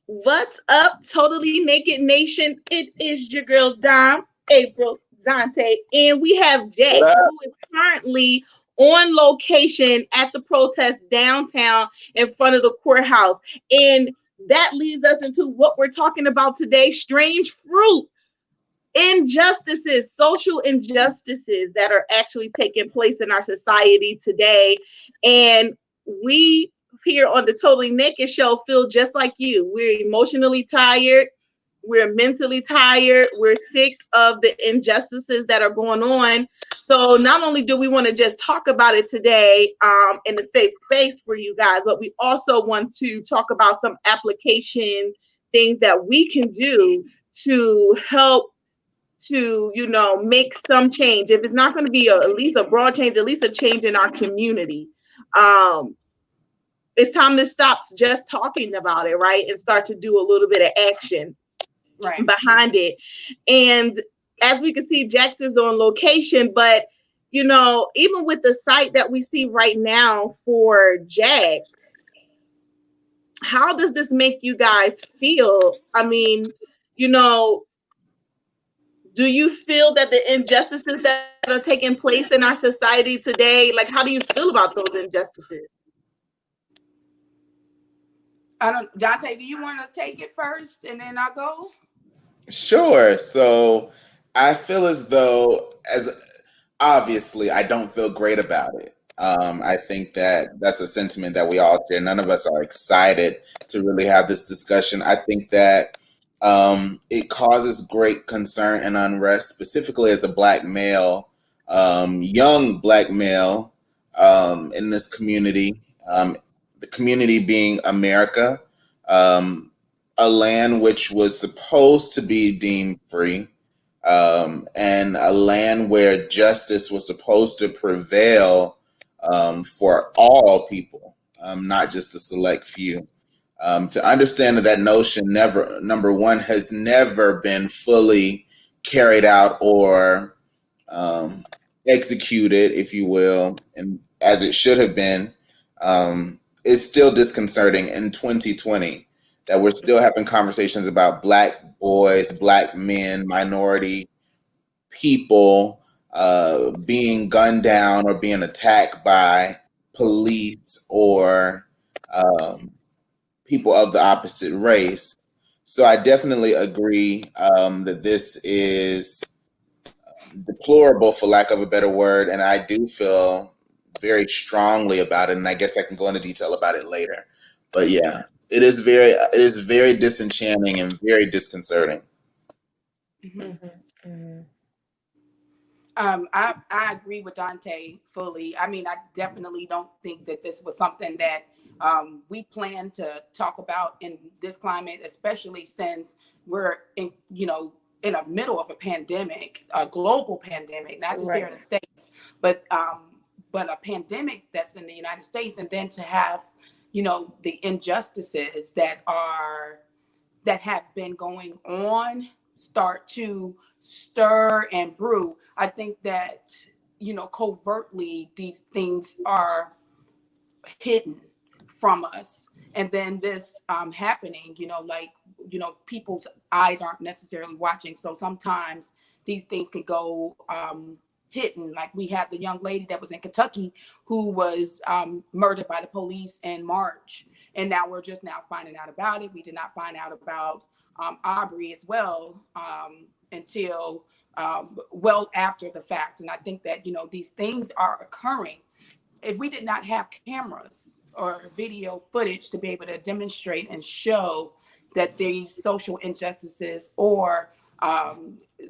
What's up, Totally Naked Nation? It is your girl Dom, April, Dante, and we have What Jax, up? who is currently on location at the protest downtown in front of the courthouse. And that leads us into what we're talking about today: strange fruit, injustices, social injustices that are actually taking place in our society today. And we here on the Totally Naked Show feel just like you. We're emotionally tired. We're mentally tired. We're sick of the injustices that are going on. So not only do we want to just talk about it today in a safe space for you guys, but we also want to talk about some application things that we can do to help to make some change. If it's not going to be at least a broad change, at least a change in our community. um it's time to stop just talking about it, right, and start to do a little bit of action Right. behind it. And as we can see, Jackson's on location, but even with the site that we see right now for Jack, how does this make you guys feel? I mean, you know do you feel that the injustices that are taking place in our society today, like, how do you feel about those injustices? I don't, Dante, do you want to take it first and then I'll go? Sure. So I feel as though, as obviously, I don't feel great about it. I think that that's a sentiment that we all share. None of us are excited to really have this discussion. I think that it causes great concern and unrest, specifically as a black male, young black male in this community. The community being America. Um, a land which was supposed to be deemed free, and a land where justice was supposed to prevail for all people, not just a select few. To understand that that notion never, number one, has never been fully carried out or um, executed, if you will, and as it should have been, is still disconcerting in 2020 that we're still having conversations about black boys, black men, minority people being gunned down or being attacked by police or um, people of the opposite race. So I definitely agree that this is deplorable, for lack of a better word, and I do feel very strongly about it. And I guess I can go into detail about it later. But yeah, it is very disenchanting and very disconcerting. hmm Mm-hmm, mm-hmm. I agree with Dante fully. I mean, I definitely don't think that this was something that we plan to talk about in this climate, especially since we're in the middle of a pandemic, a global pandemic, not just here in Right. the States, but a pandemic that's in the United States, and then to have, the injustices that have been going on start to stir and brew. I think that, covertly these things are hidden from us. And then this happening, people's eyes aren't necessarily watching. So sometimes these things can go hidden. Like we had the young lady that was in Kentucky who was murdered by the police in March. And now we're just now finding out about it. We did not find out about Aubrey as well until well after the fact. And I think that, these things are occurring. If we did not have cameras or video footage to be able to demonstrate and show that these social injustices or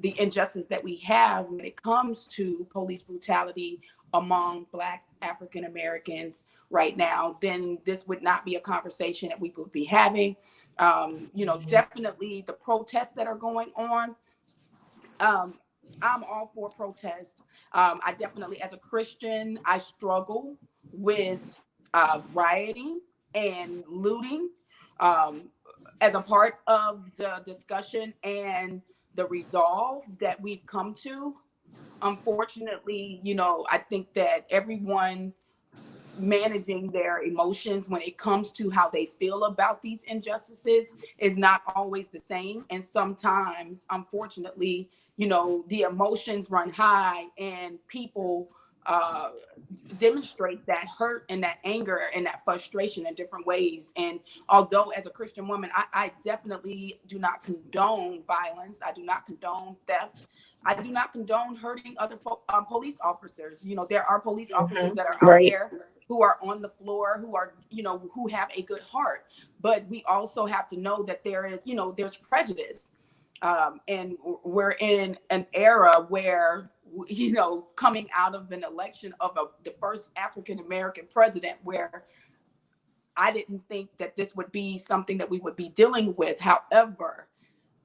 the injustice that we have when it comes to police brutality among Black African Americans right now, then this would not be a conversation that we would be having. Definitely the protests that are going on. Um, I'm all for protest. I definitely, as a Christian, I struggle with rioting and looting um, as a part of the discussion and the resolve that we've come to. Unfortunately, I think that everyone managing their emotions when it comes to how they feel about these injustices is not always the same. And sometimes, unfortunately, the emotions run high and people uh, demonstrate that hurt and that anger and that frustration in different ways. And although as a Christian woman, I definitely do not condone violence. I do not condone theft. I do not condone hurting other police officers. There are police officers that are out Right. there who are on the floor, who are, who have a good heart. But we also have to know that there is, there's prejudice. And we're in an era where, coming out of an election of the first African American president, where I didn't think that this would be something that we would be dealing with. However,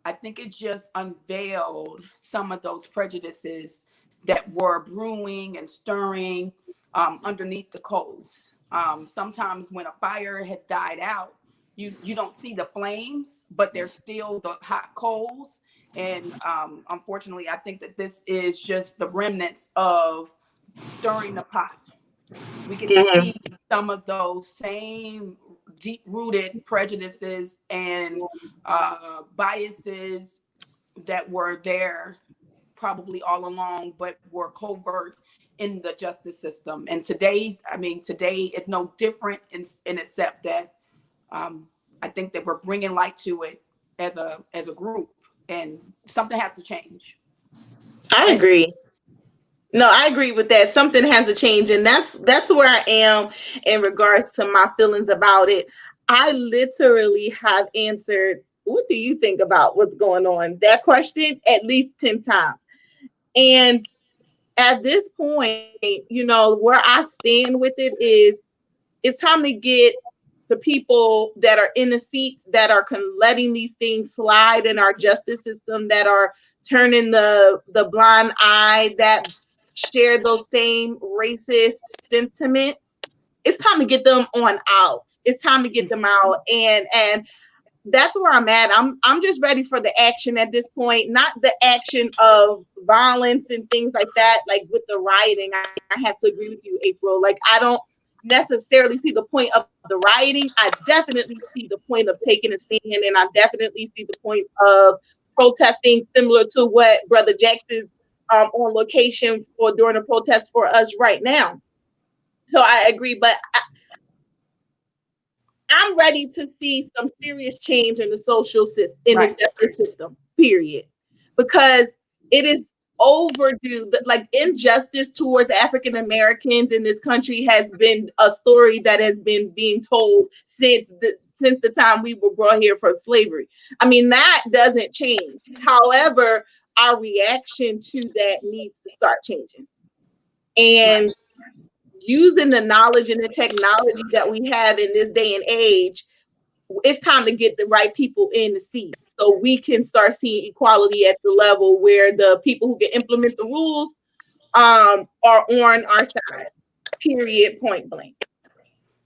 I think it just unveiled some of those prejudices that were brewing and stirring underneath the coals. Sometimes when a fire has died out, you don't see the flames, but there's still the hot coals. And unfortunately, I think that this is just the remnants of stirring the pot. We get to Mhm. see some of those same deep-rooted prejudices and biases that were there probably all along, but were covert in the justice system. And today is no different in except that I think that we're bringing light to it as a group, and something has to change. I And agree. No, I agree with that. Something has to change, and that's where I am in regards to my feelings about it. I literally have answered, "What do you think about what's going on?" That question at least 10 times, and at this point, where I stand with it is it's time to get the people that are in the seats that are letting these things slide in our justice system, that are turning the blind eye, that share those same racist sentiments. It's time to get them on out. It's time to get them out, and that's where I'm at. I'm just ready for the action at this point, not the action of violence and things like that, like with the rioting. I have to agree with you, April. Like, I don't necessarily see the point of the rioting. I definitely see the point of taking a stand, and I definitely see the point of protesting, similar to what Brother Jackson's on location for during the protest for us right now. So I agree, but I'm ready to see some serious change in the social system, in the right, justice system, period. Because it is overdue. Like, injustice towards African Americans in this country has been a story that has been being told since the time we were brought here for slavery. I mean, that doesn't change. However, our reaction to that needs to start changing. right, And using the knowledge and the technology that we have in this day and age, it's time to get the right people in the seats so we can start seeing equality at the level where the people who can implement the rules are on our side. Period. Point blank.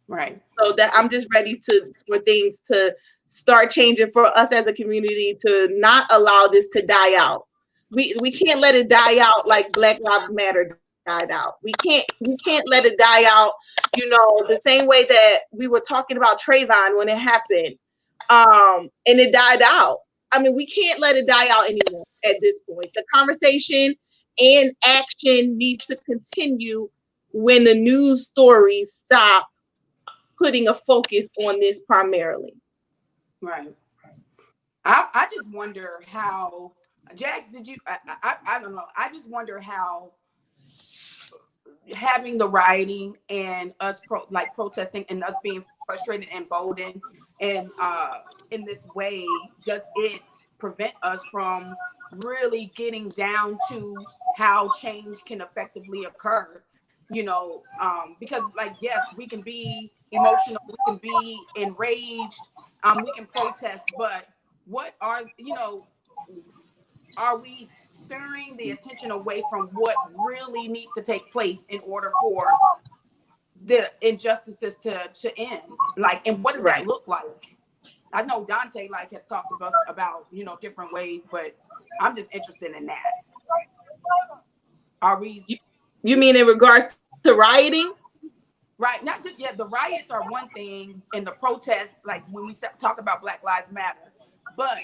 right, So that I'm just ready for things to start changing for us as a community, to not allow this to die out. We can't let it die out like Black Lives Matter died out. We can't let it die out, the same way that we were talking about Trayvon when it happened. And it died out. I mean, we can't let it die out anymore at this point. The conversation and action needs to continue when the news stories stop putting a focus on this primarily. right. I just wonder how, Jax, did you? I don't know. I just wonder how having the rioting and us protesting and us being frustrated and emboldened and in this way, does it prevent us from really getting down to how change can effectively occur? Because like, yes, we can be emotional, we can be enraged, we can protest, but what are we stirring the attention away from what really needs to take place in order for the injustices to end? Like, and what does that Right. look like? I know Dante has talked to us about different ways, but I'm just interested in that. Are we? You mean in regards to rioting? Right. Not just, yeah, the riots are one thing and the protests, like when we talk about Black Lives Matter, but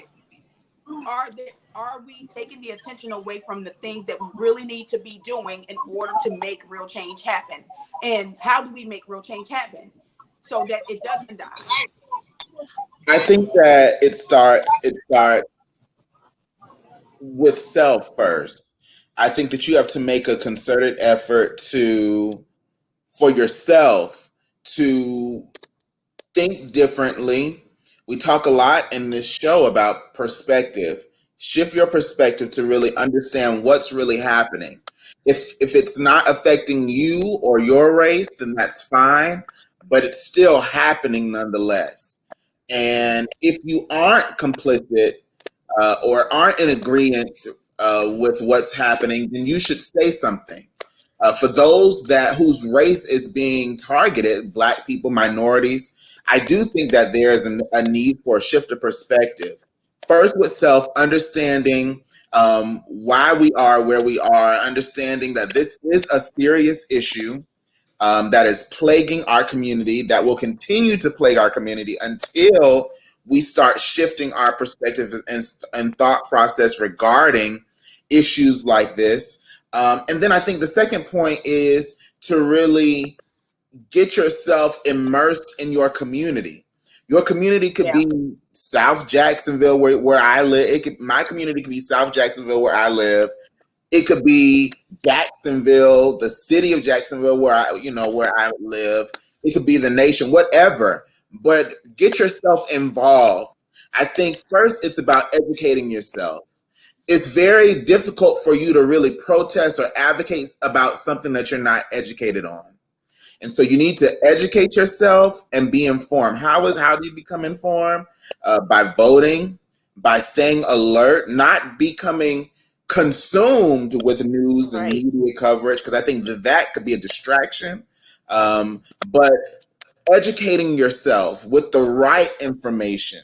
are we taking the attention away from the things that we really need to be doing in order to make real change happen? And how do we make real change happen so that it doesn't die? I think that it starts with self first. I think that you have to make a concerted effort to for yourself to think differently. We talk a lot in this show about perspective. Shift your perspective to really understand what's really happening. If it's not affecting you or your race, then that's fine, but it's still happening nonetheless. And if you aren't complicit or aren't in agreement with what's happening, then you should say something. For those that whose race is being targeted, Black people, minorities, I do think that there's a need for a shift of perspective. First, with self, understanding why we are where we are, understanding that this is a serious issue that is plaguing our community, that will continue to plague our community until we start shifting our perspective and thought process regarding issues like this. And then I think the second point is to really get yourself immersed in your community. Your community could Yeah. be South Jacksonville, where I live. My community could be South Jacksonville, where I live. It could be Jacksonville, the city of Jacksonville, where I live. It could be the nation, whatever. But get yourself involved. I think first it's about educating yourself. It's very difficult for you to really protest or advocate about something that you're not educated on. And so you need to educate yourself and be informed. How do you become informed? By voting, by staying alert, not becoming consumed with news and Right. media coverage, because I think that could be a distraction. But educating yourself with the right information.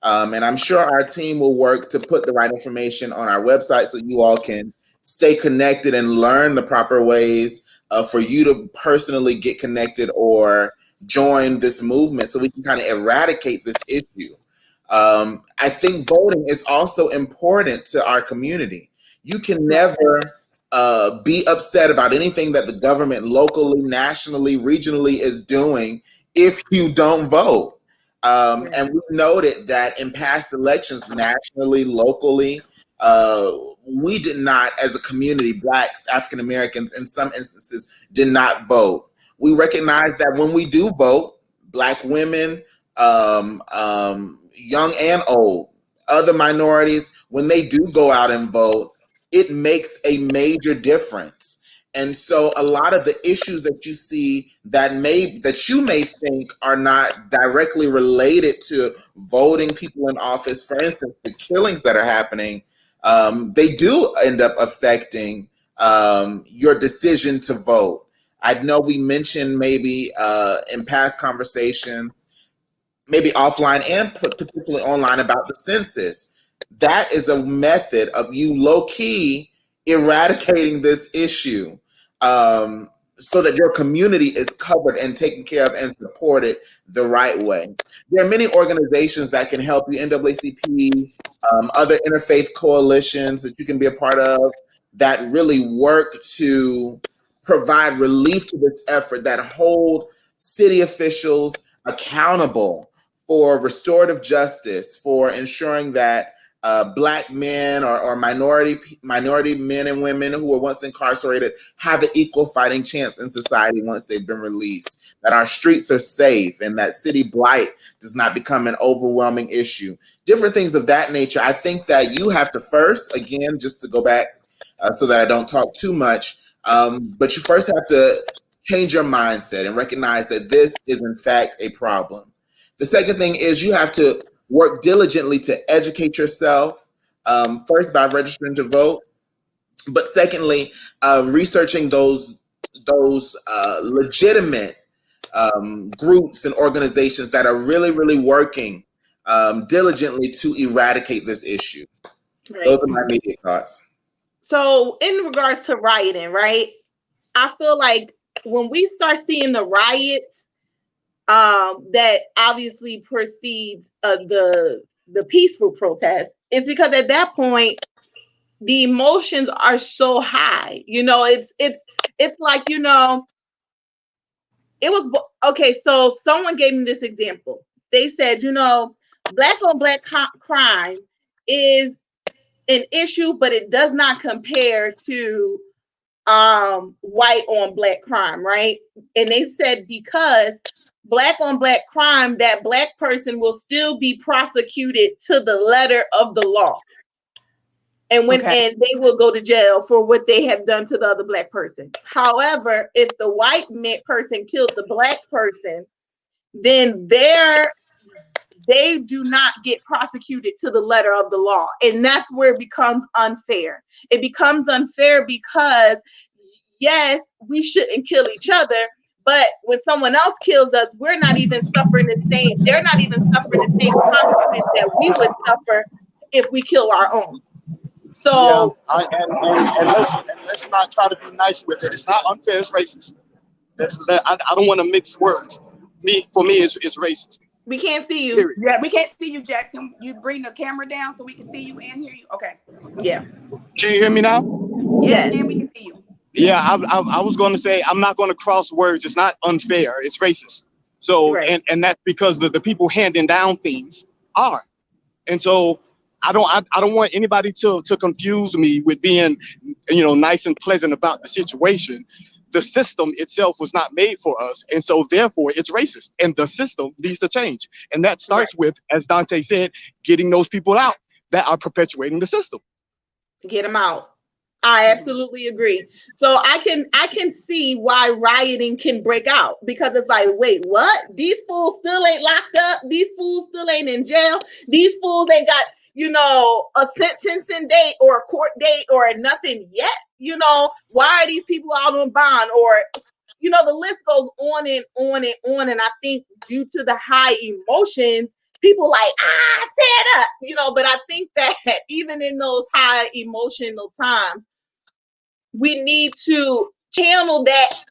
And I'm sure our team will work to put the right information on our website so you all can stay connected and learn the proper ways for you to personally get connected or join this movement so we can kind of eradicate this issue. I think voting is also important to our community. You can Right. never be upset about anything that the government locally, nationally, regionally is doing if you don't vote. Right. And we noted that in past elections, nationally, locally, uh, we did not, as a community, Blacks, African Americans, in some instances, did not vote. We recognize that when we do vote, Black women, young and old, other minorities, when they do go out and vote, it makes a major difference. And so a lot of the issues that you see that you may think are not directly related to voting people in office, for instance, the killings that are happening, they do end up affecting your decision to vote. I know we mentioned maybe in past conversations, maybe offline and particularly online, about the census. That is a method of you low key eradicating this issue, so that your community is covered and taken care of and supported the right way. There are many organizations that can help you, NAACP, other interfaith coalitions that you can be a part of, that really work to provide relief to this effort, that hold city officials accountable for restorative justice, for ensuring that Black men or minority men and women who were once incarcerated have an equal fighting chance in society once they've been released. That our streets are safe and that city blight does not become an overwhelming issue. Different things of that nature. I think that you have to first, again, just to go back so that I don't talk too much, but you first have to change your mindset and recognize that this is in fact a problem. The second thing is you have to work diligently to educate yourself, first by registering to vote, but secondly, researching those legitimate groups and organizations that are really, really working diligently to eradicate this issue. Those Right. are my Mhm. immediate thoughts. So, in regards to rioting, right? I feel like when we start seeing the riots, that obviously precedes the peaceful protest, it's because at that point the emotions are so high. It's like, it was okay. So someone gave me this example. They said, black on black crime is an issue, but it does not compare to white on black crime, right? And they said because black on black crime, that black person will still be prosecuted to the letter of the law. Okay. And they will go to jail for what they have done to the other black person. However, if the white person killed the black person, then they do not get prosecuted to the letter of the law. And that's where it becomes unfair. It becomes unfair because, yes, we shouldn't kill each other. But when someone else kills us, they're not even suffering the same consequence that we would suffer if we kill our own. Yeah, So and let's not try to be nice with it. It's not unfair. It's racist. I don't want to mix words. For me, it's racist. we can't see you. Period. Yeah, we can't see you, Jackson. You bring the camera down so we can see you and hear you. Okay. Yeah. Can you hear me now? Yes, Yes. and we can see you. Yeah, I was going to say I'm not going to cross words. It's not unfair. It's racist. So Right. and that's because the people handing down things are. And so I don't want anybody to confuse me with being, nice and pleasant about the situation. The system itself was not made for us, and so therefore it's racist. And the system needs to change, and that Right. starts with, as Dante said, getting those people out that are perpetuating the system. Get them out. I absolutely agree. So I can see why rioting can break out, because it's like, wait, what? These fools still ain't locked up. These fools still ain't in jail. These fools ain't got, a sentencing date or a court date or nothing yet. Why are these people out on bond? Or, the list goes on and on and on. And I think due to the high emotions, people like, tear it up, but I think that even in those high emotional times, we need to channel that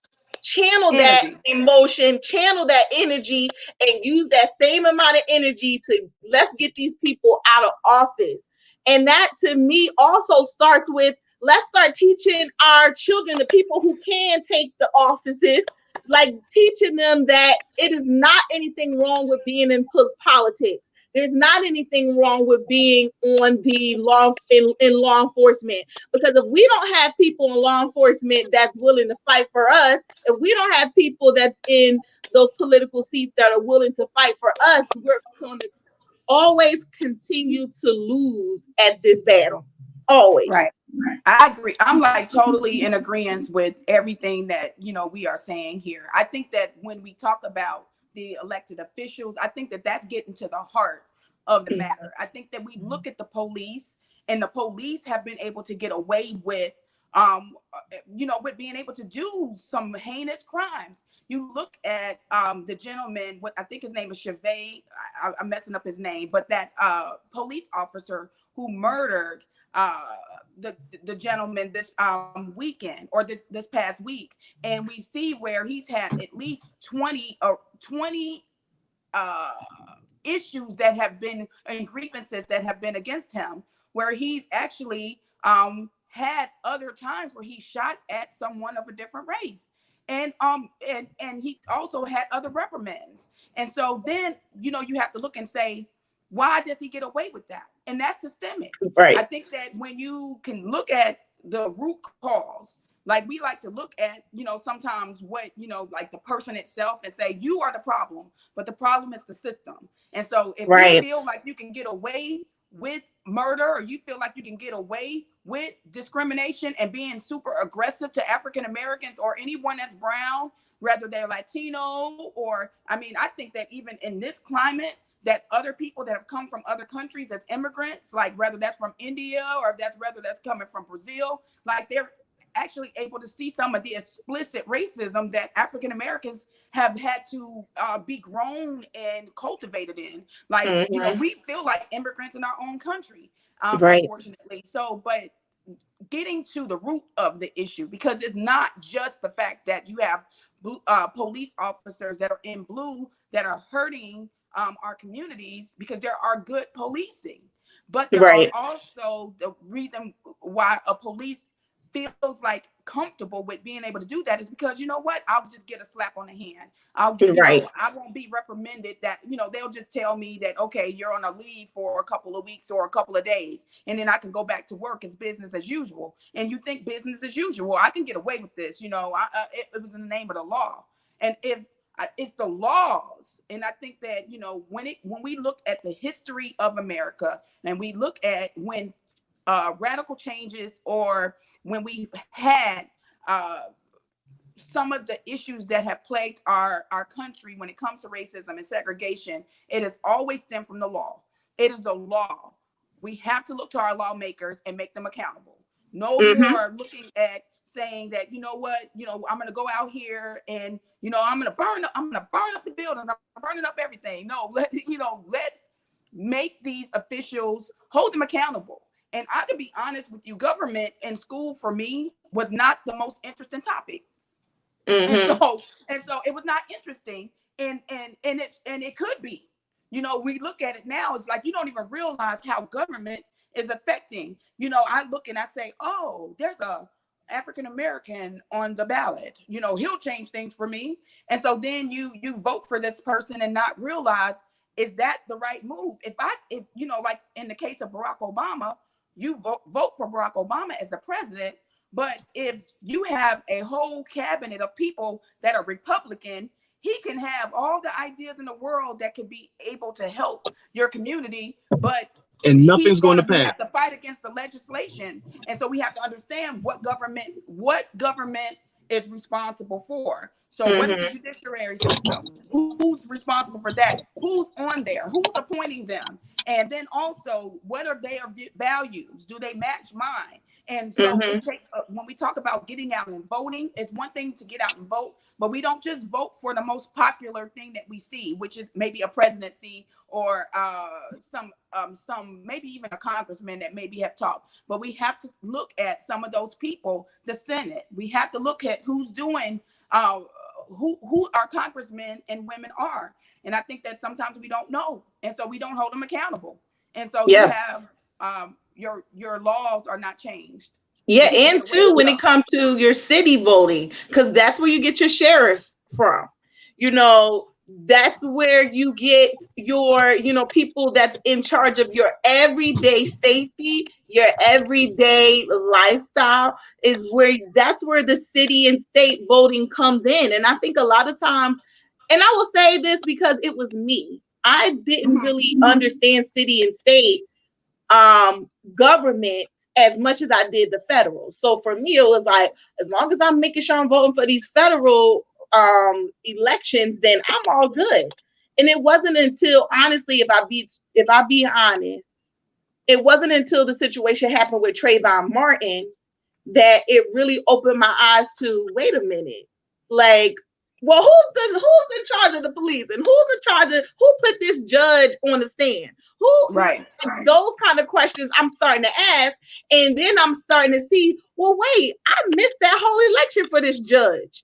Energy. emotion, channel that energy, and use that same amount of energy to let's get these people out of office. And that to me also starts with, let's start teaching our children, the people who can take the offices, like teaching them that it is not anything wrong with being in politics. There's not anything wrong with being on the in law enforcement, because if we don't have people in law enforcement that's willing to fight for us, if we don't have people that's in those political seats that are willing to fight for us, we're going to always continue to lose at this battle. Always. Right. I agree. I'm like totally in agreement with everything that, we are saying here. I think that when we talk about the elected officials, I think that that's getting to the heart of the matter. I think that we look at the police, and the police have been able to get away with, with being able to do some heinous crimes. You look at the gentleman, what I think his name is Chevy, I'm messing up his name, but that police officer who murdered the gentleman this weekend, or this past week, and we see where he's had at least 20 uh issues that have been, and grievances that have been against him, where he's actually had other times where he shot at someone of a different race, and he also had other reprimands. And so then, you have to look and say, why does he get away with that? And that's systemic. I Right. think that when you can look at the root cause, like we like to look at, sometimes what, like the person itself, and say, you are the problem, but the problem is the system. And so if you Right. feel like you can get away with murder, or you feel like you can get away with discrimination and being super aggressive to African Americans or anyone that's brown, whether they're Latino, or, I mean, I think that even in this climate, that other people that have come from other countries as immigrants, like whether that's from India or if that's whether that's coming from Brazil, like they're actually able to see some of the explicit racism that African Americans have had to be grown and cultivated in. Like, Hmm. we feel like immigrants in our own country, Right. unfortunately. So, but getting to the root of the issue, because it's not just the fact that you have police officers that are in blue that are hurting our communities, because there are good policing, but there are Right. also the reason why a police feels like comfortable with being able to do that is because, you know what, I'll just get a slap on the hand. I'll get, Right. I won't be reprimanded. That, they'll just tell me that, okay, you're on a leave for a couple of weeks or a couple of days, and then I can go back to work as business as usual. And you think business as usual, I can get away with this. It was in the name of the law. And if it's the laws, and I think that, when we look at the history of America, and we look at when radical changes, or when we've had some of the issues that have plagued our country when it comes to racism and segregation, it has always stemmed from the law. It is the law. We have to look to our lawmakers and make them accountable. No Mm-hmm. more looking at saying that, I'm going to go out here and, I'm going to burn up the buildings. I'm burning up everything. No, let's make these officials, hold them accountable. And I can be honest with you, government in school for me was not the most interesting topic. Mm-hmm. And so it was not interesting, and it could be. We look at it now, it's like you don't even realize how government is affecting. I look and I say, oh, there's a African American on the ballot. He'll change things for me. And so then you vote for this person and not realize, is that the right move? If like in the case of Barack Obama, you vote for Barack Obama as the president. But if you have a whole cabinet of people that are Republican, he can have all the ideas in the world that could be able to help your community, but And he's nothing's going going to to pass. have to fight against the legislation. And so we have to understand what government is responsible for. So what is the Mm-hmm. judiciary system? Who's responsible for that? Who's on there? Who's appointing them? And then also, what are their values? Do they match mine? And so Mm-hmm. it takes, when we talk about getting out and voting, it's one thing to get out and vote, but we don't just vote for the most popular thing that we see, which is maybe a presidency or some maybe even a congressman that maybe have talked. But we have to look at some of those people, the Senate. We have to look at who's doing, who our congressmen and women are. And I think that sometimes we don't know, and so we don't hold them accountable. And so you Yeah. have your laws are not changed, Yeah, and people and get away too, with when it stuff. comes to your city voting, because that's where you get your sheriffs from. You know, that's where you get your, people that's in charge of your everyday safety, your everyday lifestyle is where that's where the city and state voting comes in. And I think a lot of times, and I will say this because it was me, I didn't Mhm. really understand city and state government as much as I did the federal. So for me, it was like, as long as I'm making sure I'm voting for these federal elections, then I'm all good. And it wasn't until, honestly, if I be honest, it wasn't until the situation happened with Trayvon Martin that it really opened my eyes to, wait a minute, like, well, who's in charge of the police, and who's in charge of, who put this judge on the stand, who Right. those kind of questions I'm starting to ask. And then I'm starting to see, well, wait, I missed that whole election for this judge.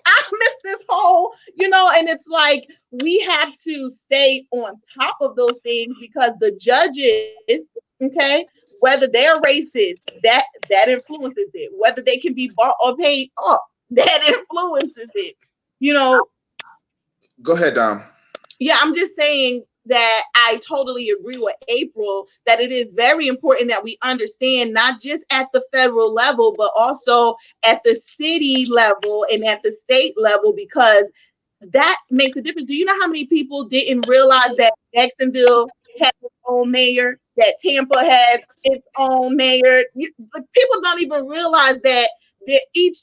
I missed this whole, and it's like we have to stay on top of those things because the judges, okay, whether they're racist, that influences it. Whether they can be bought or paid up, that influences it. You know, Go ahead, Dom. yeah, I'm just saying that I totally agree with April that it is very important that we understand not just at the federal level, but also at the city level and at the state level, because that makes a difference. Do you know how many people didn't realize that Jacksonville had its own mayor, that Tampa had its own mayor? People don't even realize that each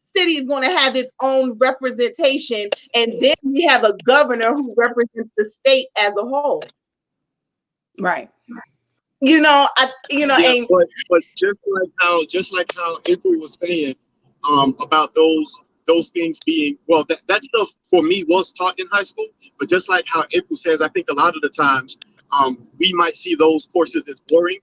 city is going to have its own representation, and then we have a governor who represents the state as a whole. Right. Yeah, And but just like how April was saying, about those things being, well, that stuff for me was taught in high school. But just like how April says, I think a lot of the times, we might see those courses as boring.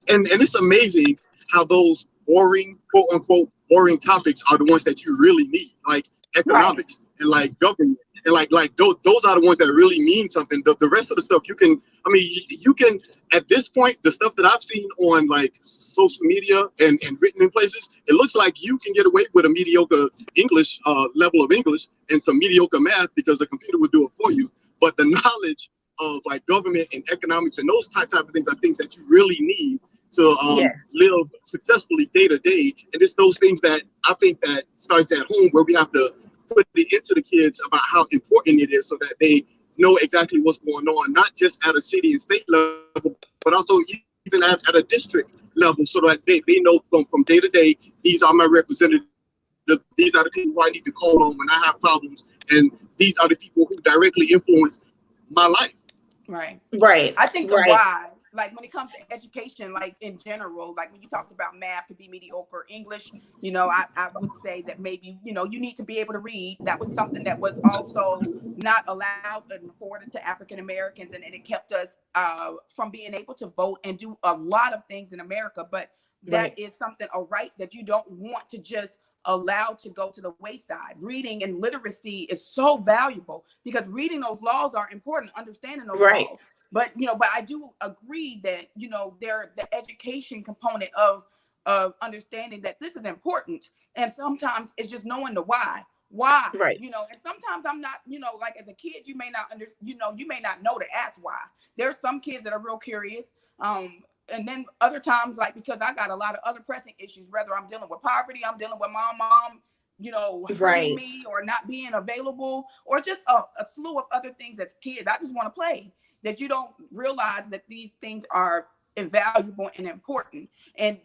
And it's amazing how those boring, quote unquote, boring topics are the ones that you really need, like Right. economics and like government. And those are the ones that really mean something. The rest of the stuff you can, I mean, you can, at this point, the stuff that I've seen on like social media and written in places, it looks like you can get away with a mediocre English level of English and some mediocre math because the computer will do it for you. But the knowledge of like government and economics and those type of things are things that you really need to Yes. live successfully day to day. And it's those things that I think that starts at home, where we have to put it into the kids about how important it is so that they know exactly what's going on, not just at a city and state level, but also even at a district level, so that they know from day to day, these are my representatives, these are the people who I need to call on when I have problems, and these are the people who directly influence my life. Right. Right. I think the Right. why, like when it comes to education, like in general, like when you talked about math could be mediocre, English, I would say that maybe, you need to be able to read. That was something that was also not allowed and afforded to African Americans. And it kept us from being able to vote and do a lot of things in America. But that Right. is something, a right that you don't want to just allow to go to the wayside. Reading and literacy is so valuable because reading those laws are important, understanding those Right. laws. But I do agree that there the education component of understanding that this is important, and sometimes it's just knowing the why, Right. and sometimes I'm not, like as a kid, you may not you may not know to ask why. There's some kids that are real curious, and then other times, like, because I got a lot of other pressing issues, whether I'm dealing with poverty, I'm dealing with my mom, hurting Right. me or not being available, or just a slew of other things as kids. I just want to play. That you don't realize that these things are invaluable and important, and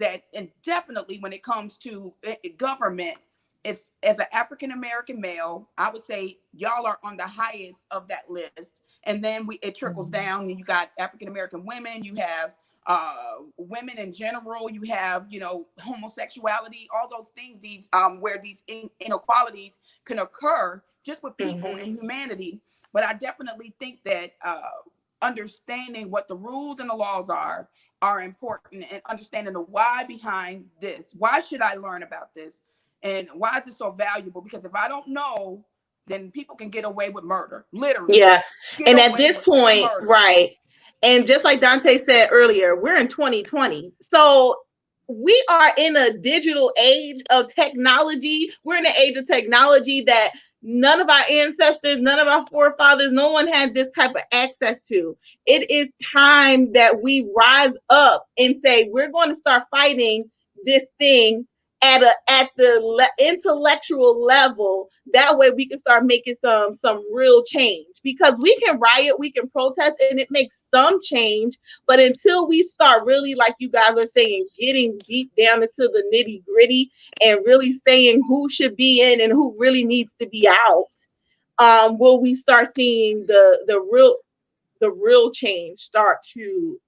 definitely when it comes to government, it's, as an African American male, I would say y'all are on the highest of that list. And then it trickles down, and you got African American women, you have women in general, you have homosexuality, all those things, these where these inequalities can occur just with people and Mm-hmm. humanity. But I definitely think that understanding what the rules and the laws are important, and understanding the why behind this. Why should I learn about this, and why is it so valuable? Because if I don't know, then people can get away with murder, literally Yeah. get And at away this with point, murder. right. And just like Dante said earlier, we're in 2020. So we are in a digital age of technology. We're in an age of technology that none of our ancestors, none of our forefathers, no one had this type of access to. It is time that we rise up and say, we're going to start fighting this thing at the intellectual level. That way we can start making some real change, because we can riot, we can protest, and it makes some change, but until we start really, like you guys are saying, getting deep down into the nitty gritty and really saying who should be in and who really needs to be out, will we start seeing the real change start to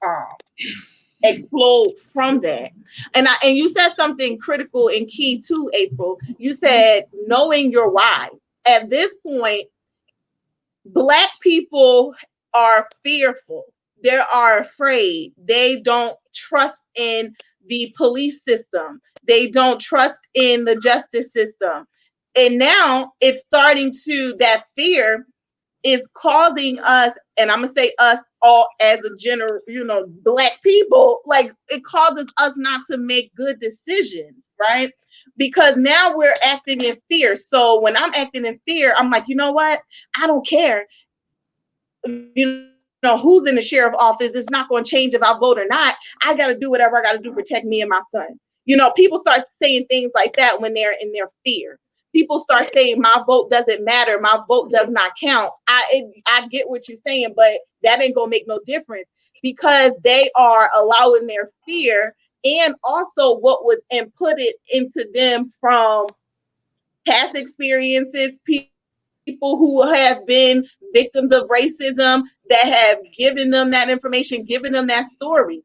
explode from that. And you said something critical and key too, April. You said knowing your why. At this point, Black people are fearful. They are afraid. They don't trust in the police system. They don't trust in the justice system. And now it's starting to, that fear is causing us, and I'm gonna say us all as a general, Black people, like it causes us not to make good decisions, right? Because now we're acting in fear. So when I'm acting in fear, I'm like, you know what? I don't care, who's in the sheriff office. It's not going to change if I vote or not. I got to do whatever I got to do to protect me and my son. People start saying things like that when they're in their fear. People start saying my vote doesn't matter, my vote does not count. I get what you're saying, but that ain't gonna make no difference, because they are allowing their fear, and also what was inputted into them from past experiences, people who have been victims of racism, that have given them that information, given them that story.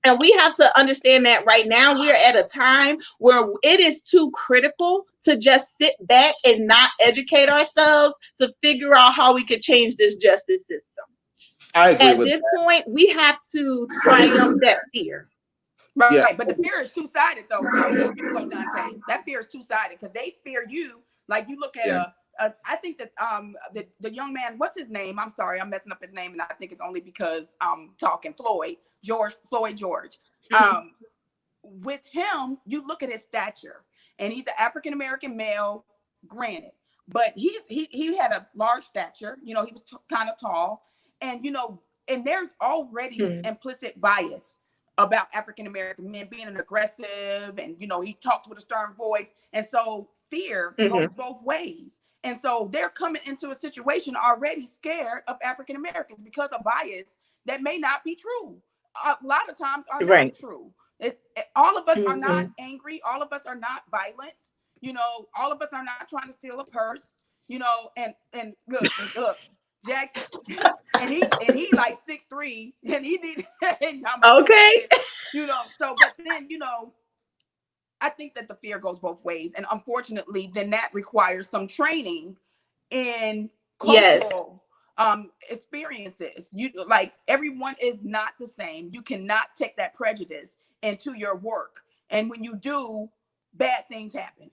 And we have to understand that right now we're at a time where it is too critical to just sit back and not educate ourselves to figure out how we could change this justice system. I agree At with this point, we have to triumph that fear. Right, Yeah, but the fear is two-sided though too. You can go, Dante. That fear is two-sided because they fear you. Like you look at yeah. I think that the young man, what's his name? I'm sorry, I'm messing up his name, and I think it's only because I'm talking Floyd George. Mhm. Um, with him, you look at his stature, and he's an African American male, granted, but he had a large stature. You know, he was kind of tall, and and there's already this Mhm. implicit bias about African American men being an aggressive, and he talks with a stern voice, and so fear goes Mhm. both ways. And so they're coming into a situation already scared of African Americans because of bias that may not be true. A lot of times are not Right. true. It's all of us are not Mhm. angry. All of us are not violent. All of us are not trying to steal a purse. And look, Jackson, and he like 6'3", and he need and I'm just Okay. saying, So, but then I think that the fear goes both ways, and unfortunately, then that requires some training in Yes. cultural experiences. You like everyone is not the same. You cannot take that prejudice into your work, and when you do, bad things happen.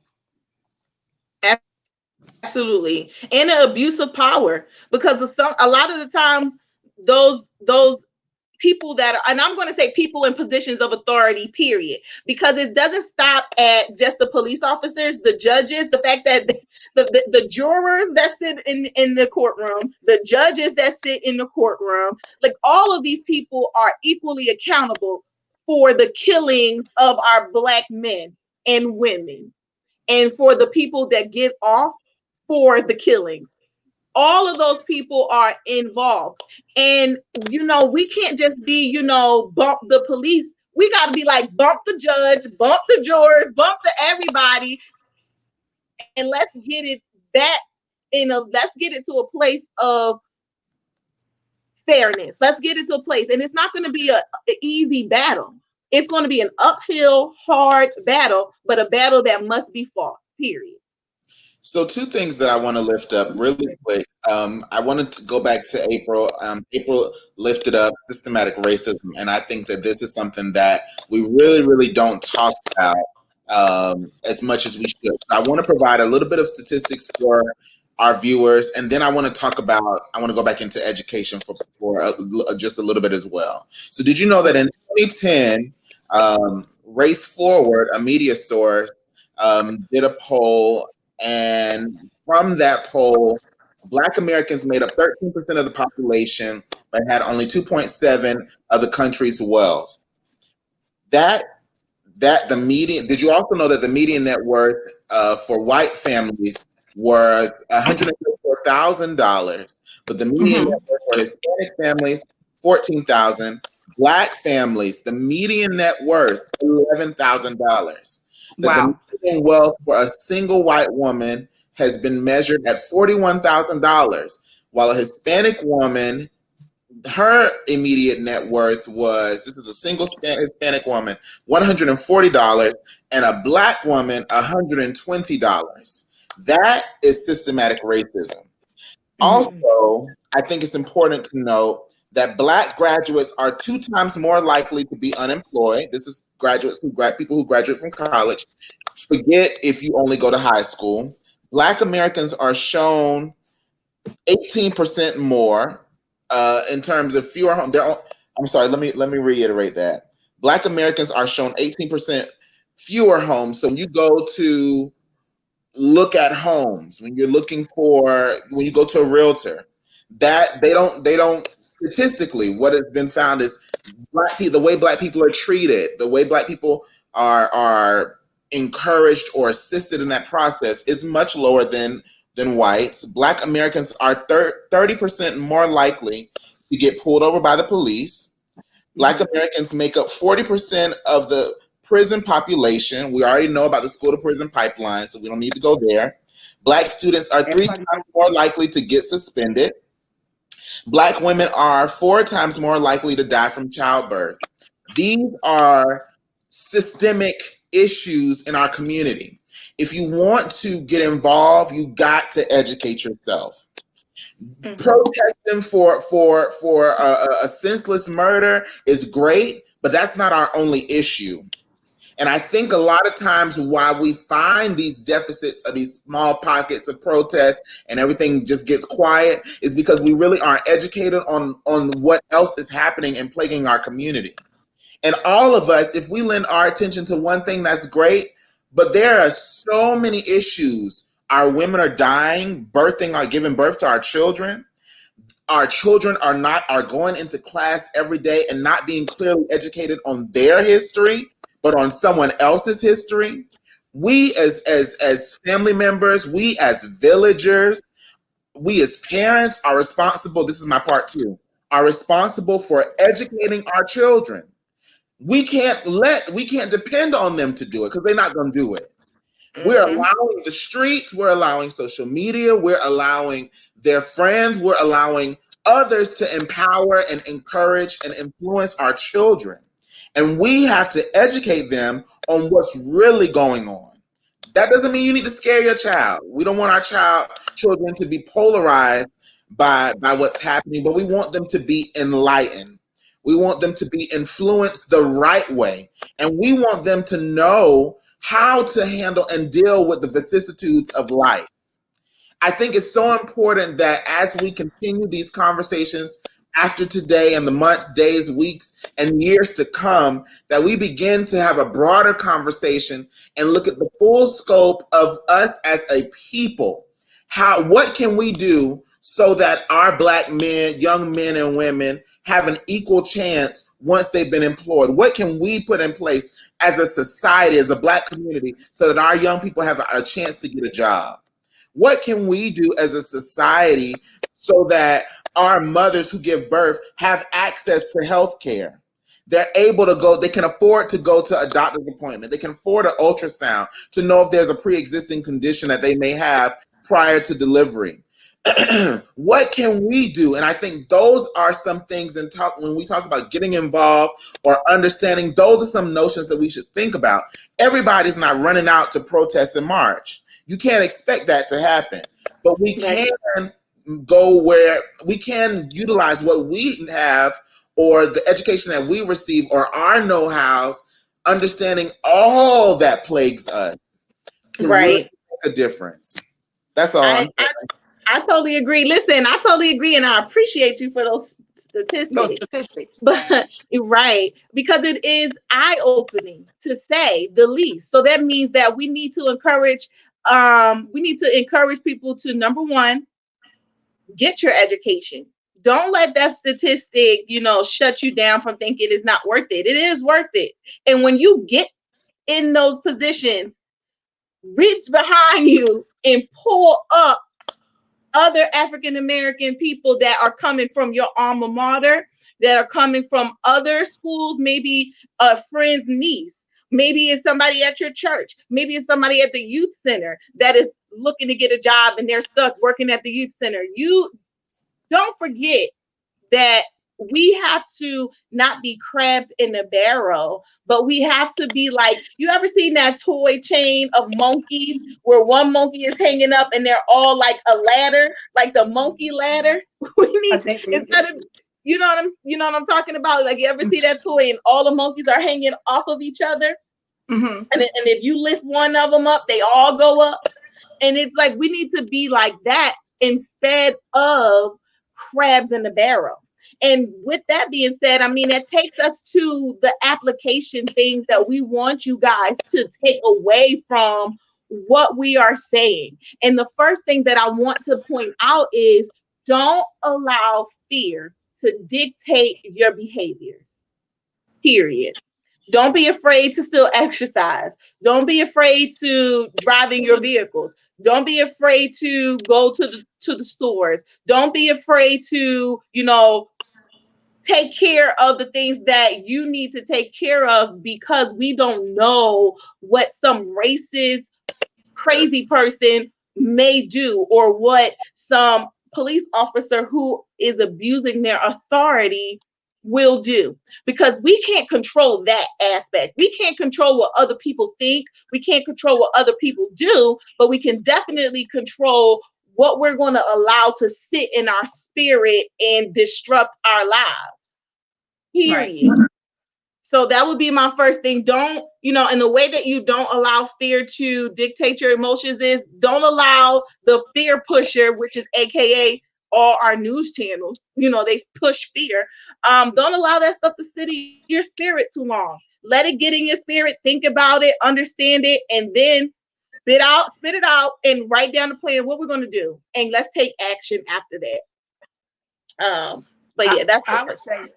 Absolutely. And an abuse of power, because a lot of the times those people that are, and I'm going to say people in positions of authority, period, because it doesn't stop at just the police officers, the judges, the fact that the jurors that sit in the courtroom, the judges that sit in the courtroom, like all of these people are equally accountable for the killings of our Black men and women, and for the people that get off for the killings. All of those people are involved. And, we can't just be, bump the police. We got to be like, bump the judge, bump the jurors, bump the everybody, and that let's get it to a place of fairness. Let's get it to a place. And it's not going to be an easy battle. It's going to be an uphill, hard battle, but a battle that must be fought, period. So two things that I want to lift up really quick. I wanted to go back to April. April lifted up systematic racism, and I think that this is something that we really, really don't talk about as much as we should. I want to provide a little bit of statistics for our viewers, and then I want to talk about. I want to go back into education for just a little bit as well. So, did you know that in 2010, Race Forward, a media source, did a poll, and from that poll, Black Americans made up 13% of the population, but had only 2.7 of the country's wealth. That the median. Did you also know that the median net worth for white families was $134,000, but the median net Mm-hmm. worth for Hispanic families 14,000. Black families, the median net worth $11,000. That the Wow. median wealth for a single white woman has been measured at $41,000, while a Hispanic woman, her immediate net worth was, this is a single Hispanic woman, $140, and a Black woman, $120. That is systematic racism. Mm-hmm. Also, I think it's important to note that Black graduates are 2 times more likely to be unemployed. This is people who graduate from college. Forget if you only go to high school. Black Americans are shown 18% more in terms of fewer homes. I'm sorry. Let me reiterate that. Black Americans are shown 18% fewer homes. So when you go to look at homes, when you go to a realtor, that they don't statistically, what has been found is the way Black people are treated, the way Black people are encouraged or assisted in that process is much lower than whites. Black Americans are 30% more likely to get pulled over by the police. Black Mm-hmm. Americans make up 40% of the prison population. We already know about the school to prison pipeline, so we don't need to go there. Black students are three Everybody times more likely to get suspended. Black women are 4 times more likely to die from childbirth. These are systemic issues in our community. If you want to get involved, you got to educate yourself. Mm-hmm. Protesting for a senseless murder is great, but that's not our only issue. And I think a lot of times why we find these deficits or these small pockets of protest and everything just gets quiet is because we really aren't educated on what else is happening and plaguing our community. And all of us, if we lend our attention to one thing, that's great. But there are so many issues. Our women are dying, birthing, or giving birth to our children. Our children are going into class every day and not being clearly educated on their history, but on someone else's history. We as family members, we as villagers, we as parents are responsible. This is my part two. Are responsible for educating our children. We can't depend on them to do it because they're not going to do it. We're Mm-hmm. allowing the streets, we're allowing social media, we're allowing their friends, we're allowing others to empower and encourage and influence our children. And we have to educate them on what's really going on. That doesn't mean you need to scare your child. We don't want our children to be polarized by what's happening, but we want them to be enlightened. We want them to be influenced the right way. And we want them to know how to handle and deal with the vicissitudes of life. I think it's so important that as we continue these conversations after today and the months, days, weeks, and years to come, that we begin to have a broader conversation and look at the full scope of us as a people. What can we do so that our Black men, young men and women, have an equal chance once they've been employed? What can we put in place as a society, as a Black community, so that our young people have a chance to get a job? What can we do as a society so that our mothers who give birth have access to health care? They're able to go, they can afford to go to a doctor's appointment. They can afford an ultrasound to know if there's a pre-existing condition that they may have prior to delivery. What can we do? And I think those are some things when we talk about getting involved or understanding, those are some notions that we should think about. Everybody's not running out to protest and march. You can't expect that to happen. But we Right. can go where we can utilize what we have or the education that we receive or our know-hows, understanding all that plagues us to really Right. make a difference. That's all I, I'm I I totally agree. Listen, I totally agree, and I appreciate you for those Those statistics. statistics. But right, because it is eye-opening to say the least. So that means that we need to encourage people to, number one, get your education. Don't let that statistic, shut you down from thinking it's not worth it. It is worth it. And when you get in those positions, reach behind you and pull up other African American people that are coming from your alma mater, that are coming from other schools, maybe a friend's niece, maybe it's somebody at your church, maybe it's somebody at the youth center that is looking to get a job and they're stuck working at the youth center. You don't forget that we have to not be crabs in a barrel, but we have to be like, you ever seen that toy chain of monkeys where one monkey is hanging up and they're all like a ladder, like the monkey ladder? We I need, think instead of, you know what I'm talking about? Like, you ever see that toy and all the monkeys are hanging off of each other? mm-hmm. And if you lift one of them up, they all go up. And it's like we need to be like that instead of crabs in the barrel. And with that being said, I mean, that takes us to the application things that we want you guys to take away from what we are saying. And the first thing that I want to point out is, don't allow fear to dictate your behaviors, period. Don't be afraid to still exercise. Don't be afraid to drive in your vehicles. Don't be afraid to go to the stores. Don't be afraid to, take care of the things that you need to take care of, because we don't know what some racist crazy person may do, or what some police officer who is abusing their authority will do, because we can't control that aspect. We can't control what other people think. We can't control what other people do, but we can definitely control what we're going to allow to sit in our spirit and disrupt our lives. Right. Period. So that would be my first thing. Don't, and the way that you don't allow fear to dictate your emotions is don't allow the fear pusher, which is AKA all our news channels, they push fear. Don't allow that stuff to sit in your spirit too long. Let it get in your spirit, think about it, understand it, and then spit it out and write down the plan, what we're going to do. And let's take action after that. But I, yeah, that's I it. would say,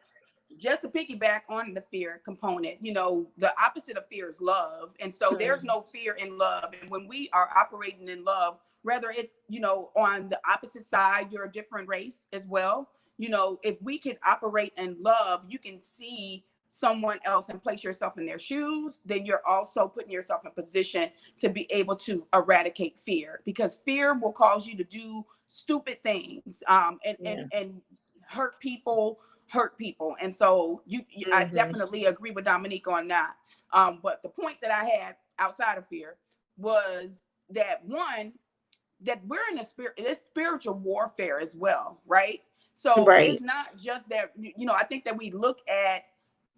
just to piggyback on the fear component, the opposite of fear is love. And so there's Hmm. no fear in love. And when we are operating in love, whether it's, on the opposite side, you're a different race as well. If we could operate in love, you can see someone else and place yourself in their shoes, then you're also putting yourself in position to be able to eradicate fear, because fear will cause you to do stupid things, Yeah. and hurt people and so I Hmm. definitely agree with Dominique on that. But the point that I had outside of fear was that, one, that we're in a spirit, it's spiritual warfare as well, right? So Right. it's not just that, I think that we look at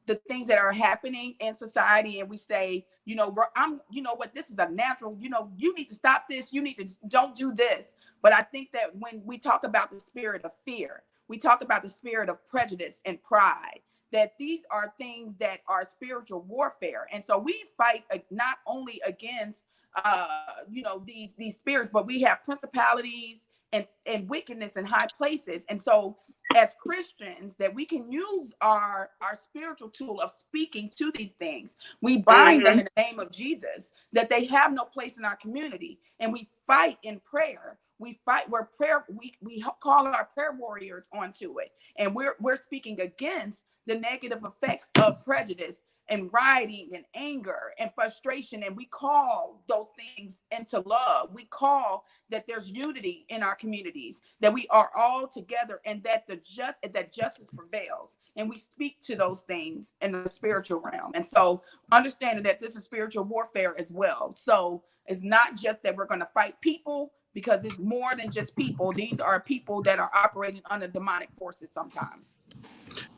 the things that are happening in society and we say, what, this is a natural, you need to stop this, you need to don't do this. But I think that when we talk about the spirit of fear, we talk about the spirit of prejudice and pride, that these are things that are spiritual warfare. And so we fight not only against these spirits, but we have principalities and wickedness in high places. And so as Christians, that we can use our spiritual tool of speaking to these things. We bind them Hmm. in the name of Jesus, that they have no place in our community, and we fight in prayer. We fight where prayer, we call our prayer warriors onto it, and we're speaking against the negative effects of prejudice and rioting and anger and frustration, and we call those things into love. We call that there's unity in our communities, that we are all together, and that that justice prevails, and we speak to those things in the spiritual realm. And so understanding that this is spiritual warfare as well. So it's not just that we're going to fight people, because it's more than just people. These are people that are operating under demonic forces sometimes.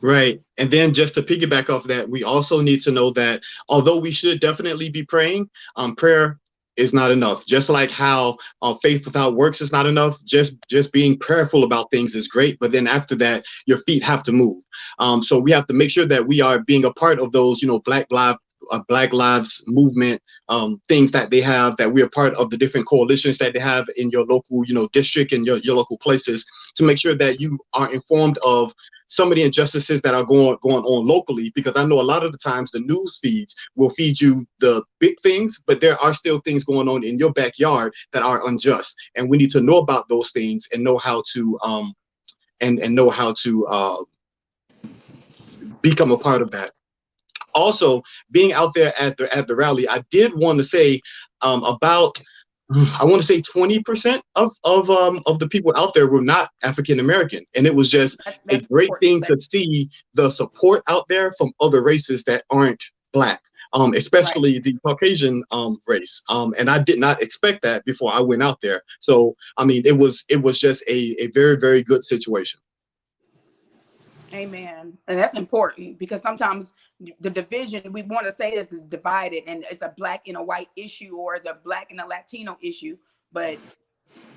Right. And then just to piggyback off that, we also need to know that although we should definitely be praying, prayer is not enough. Just like how faith without works is not enough. Just being prayerful about things is great, but then after that, your feet have to move. So we have to make sure that we are being a part of those, Black Lives Movement things that they have, that we are part of the different coalitions that they have in your local, district and your local places, to make sure that you are informed of some of the injustices that are going on locally, because I know a lot of the times the news feeds will feed you the big things, but there are still things going on in your backyard that are unjust, and we need to know about those things and know how to and know how to become a part of that. Also, being out there at the rally, I did want to say about I want to say 20% of the people out there were not African American, and it was just a That's great important to thing say. to see the support out there from other races that aren't Black, Right. especially the Caucasian race. And I did not expect that before I went out there. So I mean, it was just a very, very good situation. Amen. And that's important, because sometimes the division, we want to say is divided and it's a black and a white issue, or it's a black and a Latino issue, but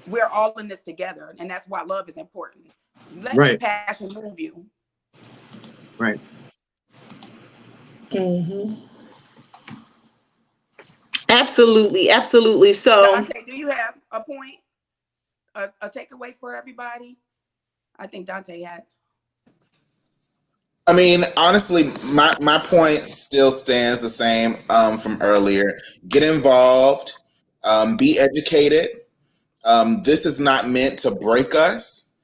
we're all in this together. And that's why love is important. Let Right, compassion move you. right. Hmm. Absolutely, absolutely. So, Dante, do you have a point, a takeaway for everybody? I think Dante had. I mean, honestly, my point still stands the same from earlier. Get involved, be educated. This is not meant to break us.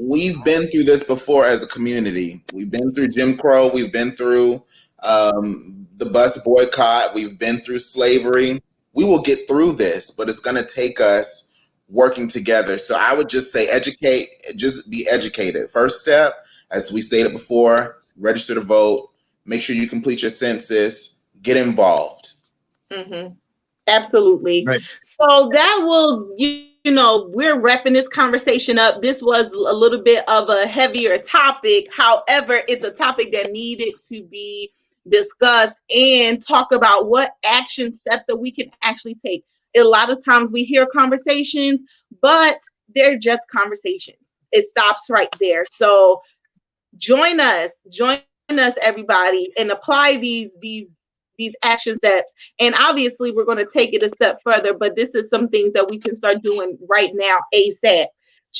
We've been through this before as a community. We've been through Jim Crow. We've been through the bus boycott. We've been through slavery. We will get through this, but it's going to take us working together. So I would just say educate, just be educated. First step, as we stated before, register to vote, make sure you complete your census, get involved. mhm, absolutely. Right. So that will, we're wrapping this conversation up. This was a little bit of a heavier topic. However, it's a topic that needed to be discussed and talk about what action steps that we can actually take. A lot of times we hear conversations, but they're just conversations. It stops right there. So join us everybody, and apply these action steps. And obviously we're going to take it a step further, but this is some things that we can start doing right now ASAP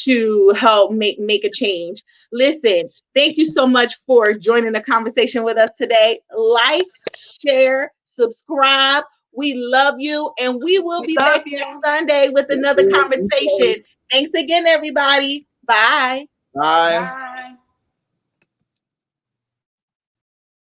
to help make a change. Listen, thank you so much for joining the conversation with us today. Like, share, subscribe. We love you, and we will We be love back next you. Sunday with another conversation. Thanks again, everybody. Bye. Bye. Bye.